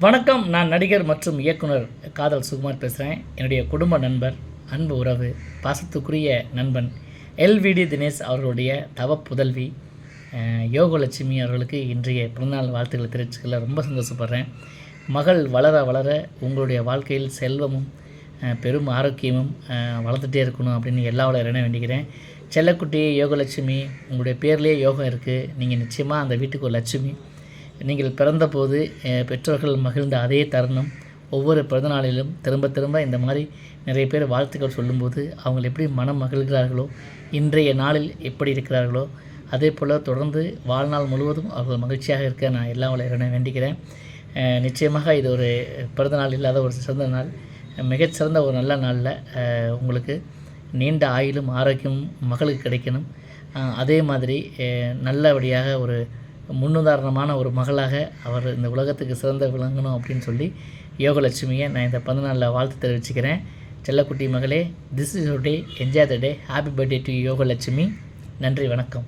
வணக்கம். நான் நடிகர் மற்றும் இயக்குனர் காதல் சுகுமார் பேசுகிறேன். என்னுடைய குடும்ப நண்பர், அன்பு உறவு, பாசத்துக்குரிய நண்பன் எல்விடி தினேஷ் அவர்களுடைய தவ புதல்வி யோகலட்சுமி அவர்களுக்கு இன்றைய பிறந்தநாள் வாழ்த்துக்களை தெரிவிச்சுக்கல ரொம்ப சந்தோஷப்படுறேன். மகள் வளர வளர உங்களுடைய வாழ்க்கையில் செல்வமும் பெரும் ஆரோக்கியமும் வளர்த்துட்டே இருக்கணும் அப்படின்னு எல்லாவோட இறைவனை வேண்டிக்கிறேன். செல்லக்குட்டி யோகலட்சுமி, உங்களுடைய பேர்லேயே யோகம் இருக்குது. நீங்கள் நிச்சயமாக அந்த வீட்டுக்கு ஒரு லட்சுமி. நீங்கள் பிறந்தபோது பெற்றோர்கள் மகிழ்ந்த அதே தருணம் ஒவ்வொரு பிறந்தநாளிலும் திரும்ப திரும்ப இந்த மாதிரி நிறைய பேர் வாழ்த்துக்கள் சொல்லும்போது அவங்க எப்படி மனம் மகிழ்கிறார்களோ, இன்றைய நாளில் எப்படி இருக்கிறார்களோ அதே போல் தொடர்ந்து வாழ்நாள் முழுவதும் அவர்கள் மகிழ்ச்சியாக இருக்க நான் எல்லா இறைவனை வேண்டிக்கிறேன். நிச்சயமாக இது ஒரு பிறந்தநாள் இல்லாத ஒரு சிறந்த நாள். மிகச்சிறந்த ஒரு நல்ல நாளில் உங்களுக்கு நீண்ட ஆயுளும் ஆரோக்கியமும் மகளுக்கு கிடைக்கணும். அதே மாதிரி நல்லபடியாக ஒரு முன்னுதாரணமான ஒரு மகளாக அவர் இந்த உலகத்துக்கு சிறந்த விளங்கணும் அப்படின்னு சொல்லி யோகலட்சுமியை நான் இந்த பிறந்தநாளில் வாழ்த்து தெரிவிச்சுக்கிறேன். செல்லக்குட்டி மகளே, this is your day, enjoy the day. Happy birthday to Yogalakshmi. நன்றி, வணக்கம்.